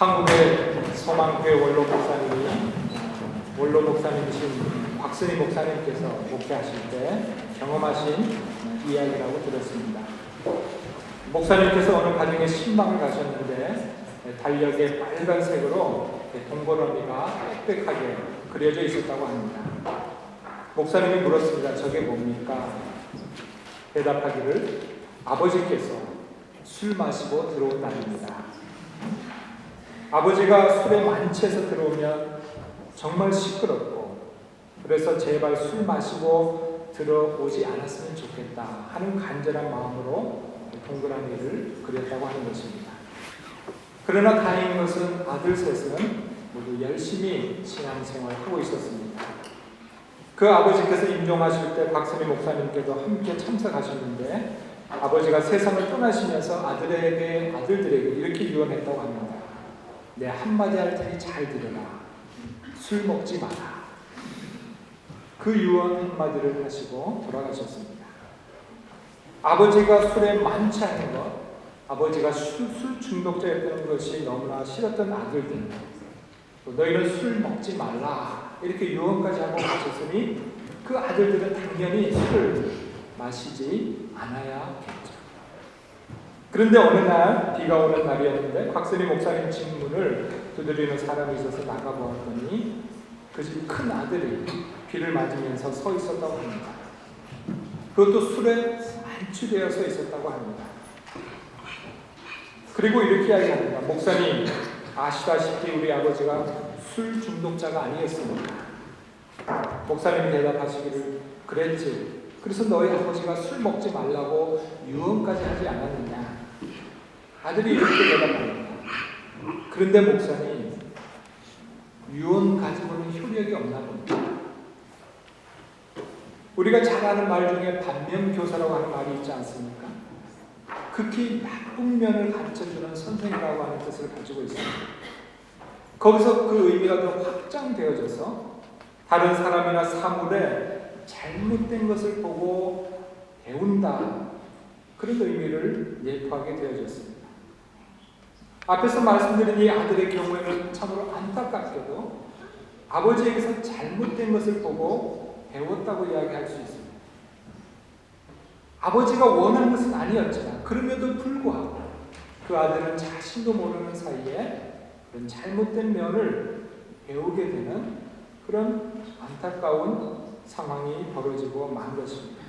한국의 소망교회 원로 목사님이신 곽순희 목사님께서 목회하실 때 경험하신 이야기라고 들었습니다. 목사님께서 어느 가정에 신방을 가셨는데 달력에 빨간색으로 동그라미가 빽빽하게 그려져 있었다고 합니다. 목사님이 물었습니다. 저게 뭡니까? 대답하기를 아버지께서 술 마시고 들어온답니다. 아버지가 술에 만취해서 들어오면 정말 시끄럽고 그래서 제발 술 마시고 들어오지 않았으면 좋겠다 하는 간절한 마음으로 동그라미를 그렸다고 하는 것입니다. 그러나 다행인 것은 아들 셋은 모두 열심히 신앙생활을 하고 있었습니다. 그 아버지께서 임종하실 때 곽순희 목사님께도 함께 참석하셨는데 아버지가 세상을 떠나시면서 아들들에게 이렇게 유언했다고 합니다. 내 한마디 할 테니 잘 들으라. 술 먹지 마라. 그 유언 한마디를 하시고 돌아가셨습니다. 아버지가 술에 만취하는 것, 아버지가 술 중독자였다는 것이 너무나 싫었던 아들들, 또 너희는 술 먹지 말라 이렇게 유언까지 하고 가셨으니 그 아들들은 당연히 술을 마시지 않아야겠죠. 그런데 어느 날 비가 오는 날이었는데 곽순희 목사님 집 문을 두드리는 사람이 있어서 나가보았더니 그 집 큰 아들이 비를 맞으면서 서 있었다고 합니다. 그것도 술에 만취되어 서 있었다고 합니다. 그리고 이렇게 이야기합니다. 목사님, 아시다시피 우리 아버지가 술 중독자가 아니었습니다. 목사님이 대답하시기를 그랬지. 그래서 너희 아버지가 술 먹지 말라고 유언까지 하지 않았느냐. 아들이 이렇게 대답합니다. 그런데 목사님, 유언 가지고는 효력이 없나 봅니다. 우리가 잘 아는 말 중에 반면교사라고 하는 말이 있지 않습니까? 극히 나쁜 면을 가르쳐주는 선생이라고 하는 뜻을 가지고 있습니다. 거기서 그 의미가 더 확장되어져서 다른 사람이나 사물에 잘못된 것을 보고 배운다. 그런 의미를 내포하게 되어졌습니다. 앞에서 말씀드린 이 아들의 경우에는 참으로 안타깝게도 아버지에게서 잘못된 것을 보고 배웠다고 이야기할 수 있습니다. 아버지가 원한 것은 아니었지만 그럼에도 불구하고 그 아들은 자신도 모르는 사이에 그런 잘못된 면을 배우게 되는 그런 안타까운 상황이 벌어지고 만 것입니다.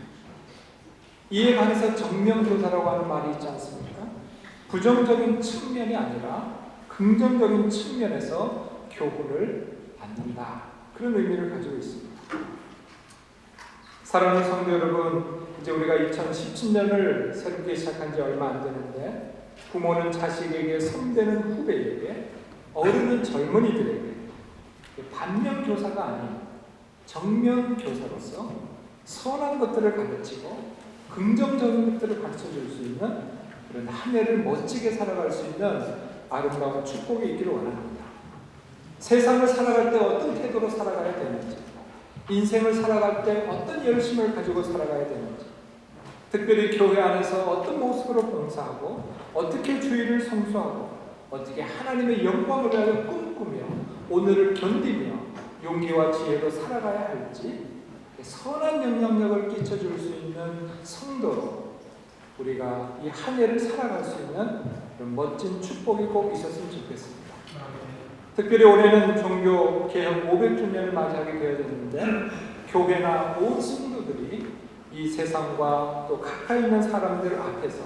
이에 관해서 정면교사라고 하는 말이 있지 않습니까? 부정적인 측면이 아니라 긍정적인 측면에서 교훈을 받는다. 그런 의미를 가지고 있습니다. 사랑하는 성도 여러분, 이제 우리가 2017년을 새롭게 시작한 지 얼마 안 되는데 부모는 자식에게, 선배는 후배에게, 어른은 젊은이들에게 반면교사가 아닌 정면교사로서 선한 것들을 가르치고 긍정적인 것들을 가르쳐줄 수 있는 그런 한 해를 멋지게 살아갈 수 있는 아름다운 축복이 있기를 원합니다. 세상을 살아갈 때 어떤 태도로 살아가야 되는지, 인생을 살아갈 때 어떤 열심을 가지고 살아가야 되는지, 특별히 교회 안에서 어떤 모습으로 봉사하고 어떻게 주의를 성수하고 어떻게 하나님의 영광을 위하여 꿈꾸며 오늘을 견디며 용기와 지혜로 살아가야 할지 선한 영향력을 끼쳐줄 수 있는 성도로 우리가 이 한 해를 살아갈 수 있는 그런 멋진 축복이 꼭 있었으면 좋겠습니다. 특별히 올해는 종교 개혁 500주년을 맞이하게 되어졌는데 교회나 온 성도들이 이 세상과 또 가까이 있는 사람들 앞에서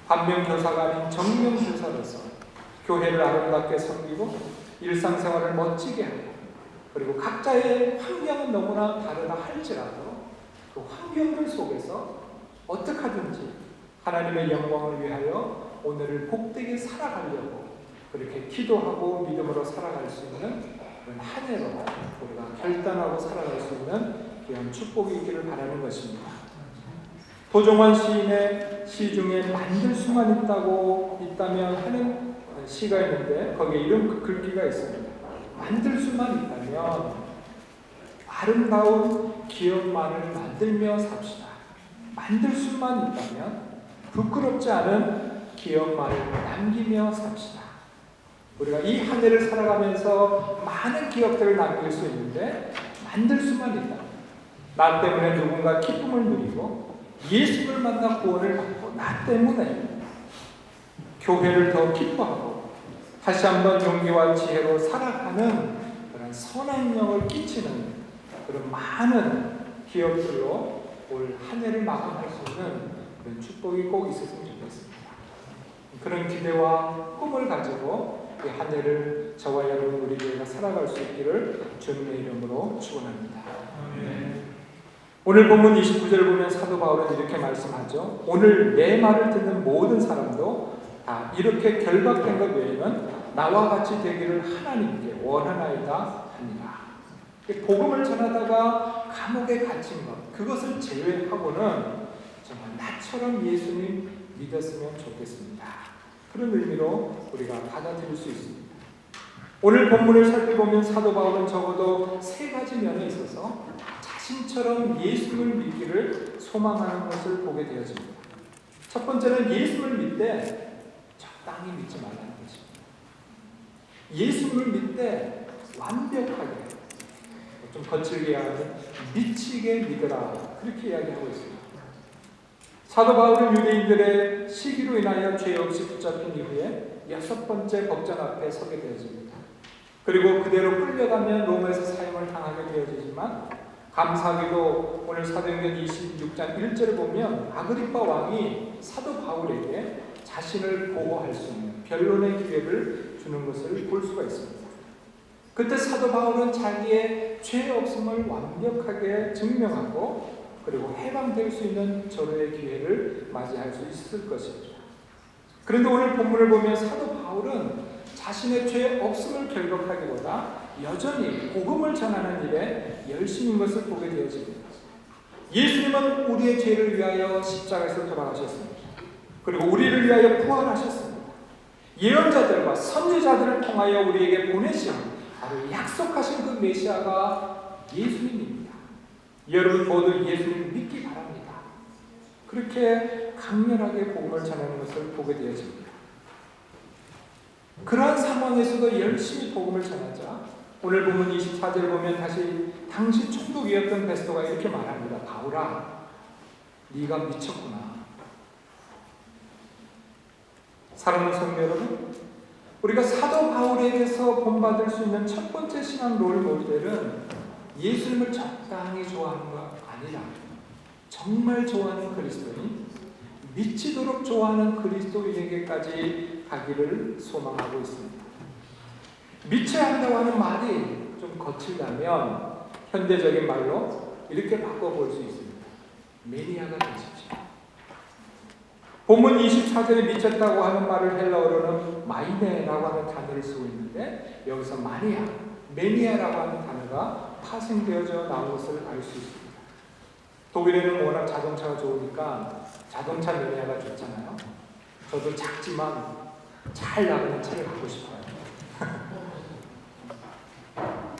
반면교사가 아닌 정면교사로서 교회를 아름답게 섬기고 일상생활을 멋지게 하고 그리고 각자의 환경은 너무나 다르다 할지라도 그 환경들 속에서 어떻게 하든지 하나님의 영광을 위하여 오늘을 복되게 살아가려고 그렇게 기도하고 믿음으로 살아갈 수 있는 그런 한 해로 우리가 결단하고 살아갈 수 있는 그런 축복이 있기를 바라는 것입니다. 도종환 시인의 시 중에 만들 수만 있다면 하는 시가 있는데 거기에 이런 글귀가 있습니다. 만들 수만 있다면 아름다운 기업만을 만들며 삽시다. 만들 수만 있다면 부끄럽지 않은 기업만을 남기며 삽시다. 우리가 이 한 해를 살아가면서 많은 기억들을 남길 수 있는데 만들 수만 있다. 나 때문에 누군가 기쁨을 누리고 예수를 만나 구원을 받고 나 때문에 교회를 더 기뻐하고 다시 한번 용기와 지혜로 살아가는 그런 선한 영을 끼치는 그런 많은 기억들로 올 한 해를 마감할 수 있는 그런 축복이 꼭 있었으면 좋겠습니다. 그런 기대와 꿈을 가지고 이 한 해를 저와 여러분 우리 교회가 살아갈 수 있기를 주님의 이름으로 축원합니다. 오늘 본문 29절을 보면 사도 바울은 이렇게 말씀하죠. 오늘 내 말을 듣는 모든 사람도 다 이렇게 결박된 것 외에는 나와 같이 되기를 하나님께 원하나이다 하니라. 복음을 전하다가 감옥에 갇힌 것, 그것을 제외하고는 정말 나처럼 예수님 믿었으면 좋겠습니다. 그런 의미로 우리가 받아들일 수 있습니다. 오늘 본문을 살펴보면 사도 바울은 적어도 세 가지 면에 있어서 자신처럼 예수를 믿기를 소망하는 것을 보게 되어집니다. 첫 번째는 예수를 믿되 적당히 믿지 말라는 것입니다. 예수를 믿되 완벽하게, 좀 거칠게 하면 미치게 믿으라, 그렇게 이야기하고 있습니다. 사도 바울은 유대인들의 시기로 인하여 죄 없이 붙잡힌 이후에 6번째 법정 앞에 서게 되어집니다. 그리고 그대로 끌려가면 로마에서 사형을 당하게 되어지지만 감사하게도 오늘 사도행전 26장 1절을 보면 아그리파 왕이 사도 바울에게 자신을 보호할 수 있는 변론의 기회를 주는 것을 볼 수가 있습니다. 그때 사도 바울은 자기의 죄 없음을 완벽하게 증명하고 그리고 해방될 수 있는 절호의 기회를 맞이할 수 있을 것입니다. 그런데 오늘 본문을 보면 사도 바울은 자신의 죄 없음을 결박하기보다 여전히 복음을 전하는 일에 열심인 것을 보게 되어집니다. 예수님은 우리의 죄를 위하여 십자가에서 돌아가셨습니다. 그리고 우리를 위하여 부활하셨습니다. 예언자들과 선지자들을 통하여 우리에게 보내신 바로 약속하신 그 메시아가 예수님입니다. 여러분 모두 예수님을 믿기 바랍니다. 그렇게 강렬하게 복음을 전하는 것을 보게 되어집니다. 그러한 상황에서도 열심히 복음을 전하자 오늘 본문 24절 보면 다시 당시 총독이었던 베스토가 이렇게 말합니다. 바울아, 네가 미쳤구나. 사랑하는 성도 여러분, 우리가 사도 바울에게서 본받을 수 있는 첫 번째 신앙 롤 모델은 예수님을 적당히 좋아하는 것 아니라 정말 좋아하는 그리스도인, 미치도록 좋아하는 그리스도인에게까지 가기를 소망하고 있습니다. 미쳐야 한다고 하는 말이 좀 거칠다면 현대적인 말로 이렇게 바꿔볼 수 있습니다. 매니아가 되십시오. 본문 24절에 미쳤다고 하는 말을 헬라어로는 마이네라고 하는 단어를 쓰고 있는데 여기서 마니아, 매니아라고 하는 단어가 파생되어져 나온 것을 알 수 있습니다. 독일에는 워낙 자동차가 좋으니까 자동차 매니아가 좋잖아요. 저도 작지만 잘 나가는 차를 갖고 싶어요.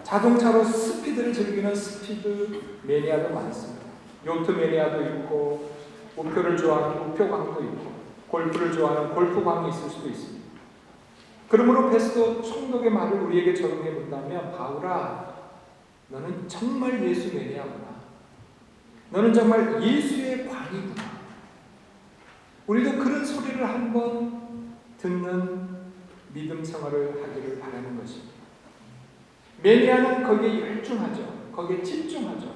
자동차로 스피드를 즐기는 스피드 매니아도 많습니다. 요트 매니아도 있고 우표를 좋아하는 우표광도 있고 골프를 좋아하는 골프광이 있을 수도 있습니다. 그러므로 베스토 총독의 말을 우리에게 적용해 본다면 바울아, 너는 정말 예수 매니아구나. 너는 정말 예수의 광이구나. 우리도 그런 소리를 한번 듣는 믿음 생활을 하기를 바라는 것입니다. 매니아는 거기에 열중하죠. 거기에 집중하죠.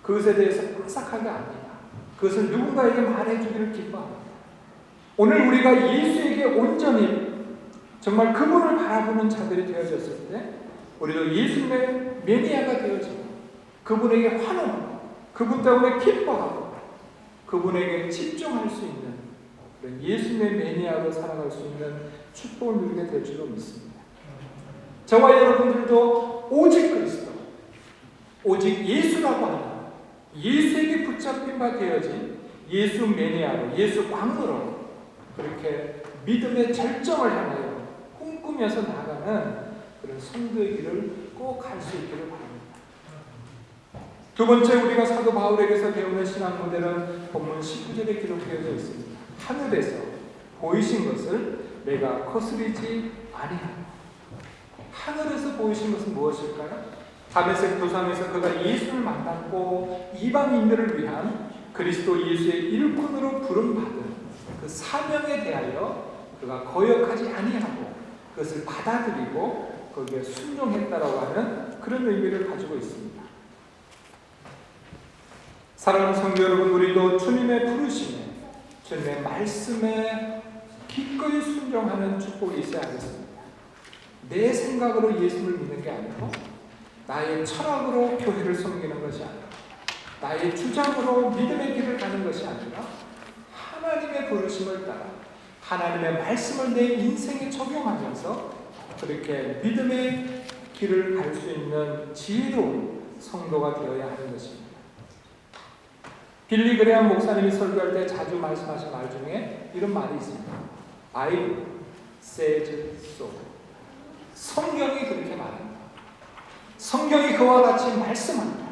그것에 대해서 빠삭하게 압니다. 그것을 누군가에게 말해주기를 기뻐합니다. 오늘 우리가 예수에게 온전히 정말 그분을 바라보는 자들이 되어졌을 때 우리도 예수님의 매니아가 되어지고 그분에게 환호하고 그분 때문에 기뻐하고 그분에게 집중할 수 있는 그런 예수님의 매니아로 살아갈 수 있는 축복을 누리게 될 줄로 믿습니다. 저와 여러분들도 오직 그리스도, 오직 예수라고 하는 예수에게 붙잡힌 바 되어진 예수 매니아로, 예수 광으로 그렇게 믿음의 절정을 향하여 꿈꾸면서 나가는 그런 성도의 길을 꼭 갈 수 있기를 바랍니다. 두 번째 우리가 사도 바울에게서 배우는 신앙 모델은 본문 19절에 기록되어져 있습니다. 하늘에서 보이신 것을 내가 거스르지 아니하노. 하늘에서 보이신 것은 무엇일까요? 다메섹 도상에서 그가 예수를 만났고 이방인들을 위한 그리스도 예수의 일꾼으로 부름받은 그 사명에 대하여 그가 거역하지 아니하고 그것을 받아들이고 거기에 순종했다라고 하는 그런 의미를 가지고 있습니다. 사랑하는 성도 여러분, 우리도 주님의 부르심에, 주님의 말씀에 기꺼이 순종하는 축복이 있어야 하겠습니다. 내 생각으로 예수를 믿는 게 아니고 나의 철학으로 교회를 섬기는 것이 아니라 나의 주장으로 믿음의 길을 가는 것이 아니라 하나님의 부르심을 따라 하나님의 말씀을 내 인생에 적용하면서 그렇게 믿음의 길을 갈 수 있는 지혜로운 성도가 되어야 하는 것입니다. 빌리 그레함 목사님이 설교할 때 자주 말씀하신 말 중에 이런 말이 있습니다. I said so. 성경이 그렇게 말합니다. 성경이 그와 같이 말씀합니다.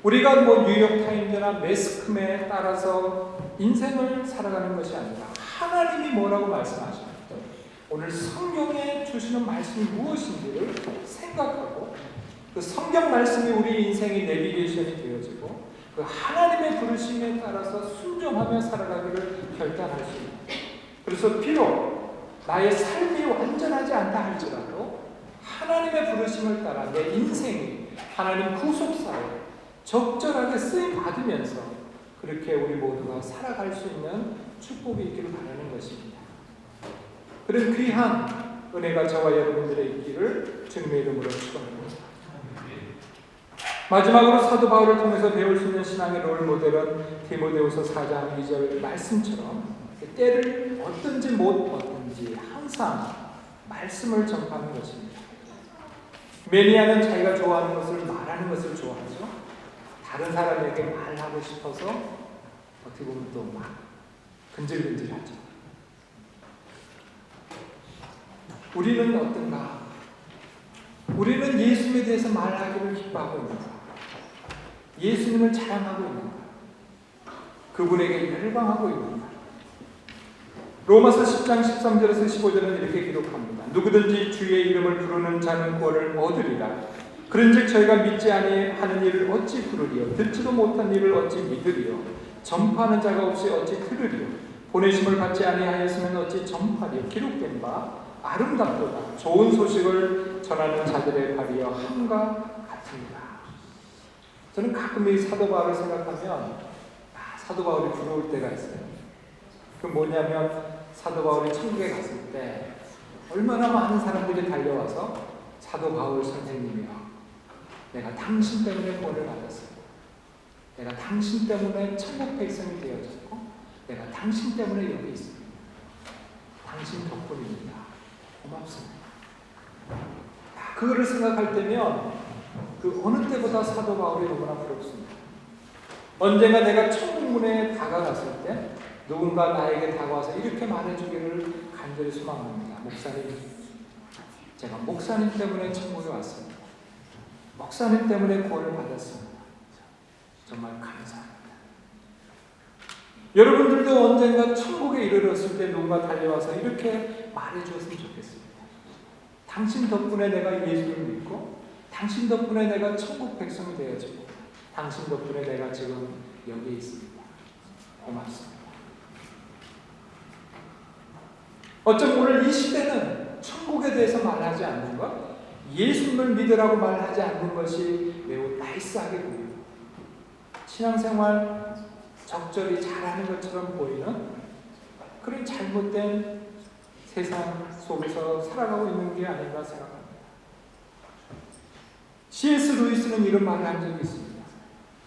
우리가 뉴욕타임즈나 매스컴에 따라서 인생을 살아가는 것이 아니라 하나님이 뭐라고 말씀하십니까? 오늘 성경에 주시는 말씀이 무엇인지를 생각하고 그 성경 말씀이 우리 인생의 내비게이션이 되어지고 그 하나님의 부르심에 따라서 순종하며 살아가기를 결단할 수 있습니다. 그래서 비록 나의 삶이 완전하지 않다 할지라도 하나님의 부르심을 따라 내 인생이 하나님 구속사에 적절하게 쓰임 받으면서 그렇게 우리 모두가 살아갈 수 있는 축복이 있기를 바라는 것입니다. 그런 귀한 은혜가 저와 여러분들의 있기를 주님의 이름으로 축원합니다. 마지막으로 사도 바울을 통해서 배울 수 있는 신앙의 롤모델은 디모데후서 4장 2절 말씀처럼 때를 얻든지 못 얻든지 항상 말씀을 전파하는 것입니다. 매니아는 자기가 좋아하는 것을 말하는 것을 좋아하죠. 다른 사람에게 말하고 싶어서 어떻게 보면 또 막 근질근질하죠. 우리는 어떤가? 우리는 예수님에 대해서 말하기를 기뻐하고 있는가? 예수님을 자랑하고 있는가? 그분에게 열광하고 있는가? 로마서 10장 13절에서 15절은 이렇게 기록합니다. 누구든지 주의 이름을 부르는 자는 구원을 얻으리라. 그런즉 저희가 믿지 아니하는 일을 어찌 부르리요? 듣지도 못한 일을 어찌 믿으리요? 전파하는 자가 없이 어찌 들으리요? 보내심을 받지 아니하였으면 어찌 전파리요? 기록된 바 아름답도다. 좋은 소식을 전하는 자들의 발이여 함과 같습니다. 저는 가끔 이 사도 바울을 생각하면 사도 바울이 부러울 때가 있어요. 그 뭐냐면 사도 바울이 천국에 갔을 때 얼마나 많은 사람들이 달려와서 사도 바울 선생님이요, 내가 당신 때문에 구원을 받았어요. 내가 당신 때문에 천국 백성이 되어졌고 내가 당신 때문에 여기 있습니다. 당신 덕분입니다. 고맙습니다. 그거를 생각할 때면 그 어느 때보다 사도 바울이 너무나 부럽습니다. 언젠가 내가 천국 문에 다가갔을 때 누군가 나에게 다가와서 이렇게 말해주기를 간절히 소망합니다. 목사님, 제가 목사님 때문에 천국에 왔습니다. 목사님 때문에 구원을 받았습니다. 정말 감사합니다. 여러분들도 언젠가 천국에 이르렀을 때 누군가 달려와서 이렇게 말해주었으면 좋겠습니다. 당신 덕분에 내가 예수를 믿고 당신 덕분에 내가 천국 백성이 되어지고 당신 덕분에 내가 지금 여기 있습니다. 고맙습니다. 어쩜 오늘 이 시대는 천국에 대해서 말하지 않는 것, 예수님을 믿으라고 말하지 않는 것이 매우 나이스하게 보입니다. 신앙생활 적절히 잘하는 것처럼 보이는 그런 잘못된 세상 속에서 살아가고 있는 게 아닌가 생각합니다. C.S. 루이스는 이런 말을 한 적이 있습니다.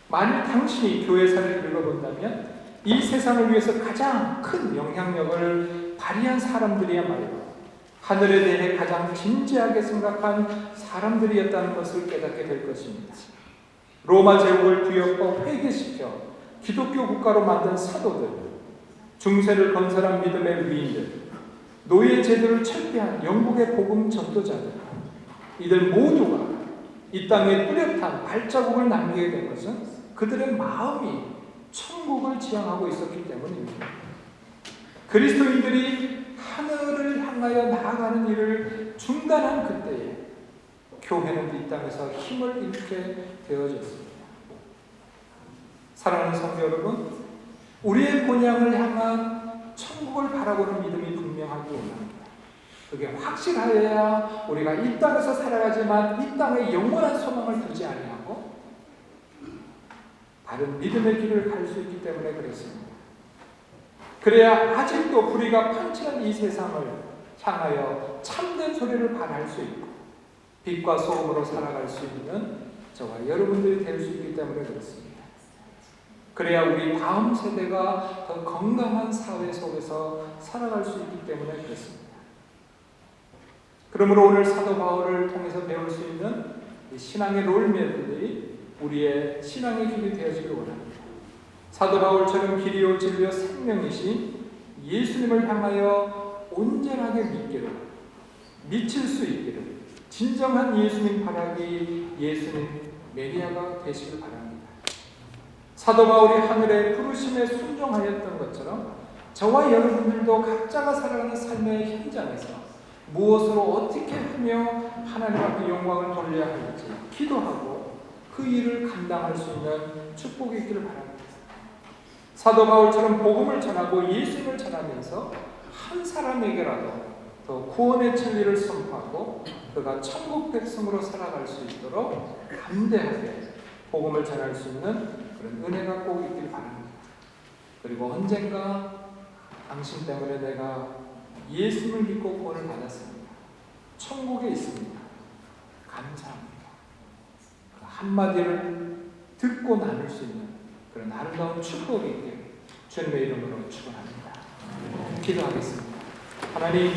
만일 당신이 교회사를 읽어본다면 이 세상을 위해서 가장 큰 영향력을 발휘한 사람들이야말로 하늘에 대해 가장 진지하게 생각한 사람들이었다는 것을 깨닫게 될 것입니다. 로마 제국을 뒤엎어 회개시켜 기독교 국가로 만든 사도들, 중세를 건설한 믿음의 위인들, 노예 제도를 철폐한 영국의 복음 전도자들, 이들 모두가 이 땅에 뚜렷한 발자국을 남기게 된 것은 그들의 마음이 천국을 지향하고 있었기 때문입니다. 그리스도인들이 하늘을 향한 향하여 나아가는 일을 중단한 그때에 교회는 이 땅에서 힘을 잃게 되어졌습니다. 사랑하는 성도 여러분, 우리의 본향을 향한 천국을 바라보는 믿음이 분명하기 원합니다. 그게 확실하여야 우리가 이 땅에서 살아가지만 이 땅에 영원한 소망을 두지 아니하고 다른 믿음의 길을 갈 수 있기 때문에 그렇습니다. 그래야 아직도 불의가 판치는 이 세상을 향하여 참된 소리를 발할 수 있고 빛과 소금으로 살아갈 수 있는 저와 여러분들이 될 수 있기 때문에 그렇습니다. 그래야 우리 다음 세대가 더 건강한 사회 속에서 살아갈 수 있기 때문에 그렇습니다. 그러므로 오늘 사도 바울을 통해서 배울 수 있는 신앙의 롤모델들이 우리의 신앙의 길이 되어지길 원합니다. 사도 바울처럼 길이요 진리요 생명이신 예수님을 향하여 온전하게 믿기를, 미칠 수 있기를, 진정한 예수님 바라기 예수님 메리아가 되시길 바랍니다. 사도 바울이 하늘의 부르심에 순종하였던 것처럼 저와 여러분들도 각자가 살아가는 삶의 현장에서 무엇으로 어떻게 하며 하나님 앞에 영광을 돌려야 할지 기도하고 그 일을 감당할 수 있는 축복이 있기를 바랍니다. 사도 바울처럼 복음을 전하고 예수님을 전하면서 한 사람에게라도 더 구원의 진리를 선포하고 그가 천국 백성으로 살아갈 수 있도록 담대하게 복음을 전할 수 있는 그런 은혜가 꼭 있길 바랍니다. 그리고 언젠가 당신 때문에 내가 예수를 믿고 구원을 받았습니다. 천국에 있습니다. 감사합니다. 그 한마디를 듣고 나눌 수 있는 그런 아름다운 축복이 있기를 주님의 이름으로 축원합니다. 기도하겠습니다. 하나님,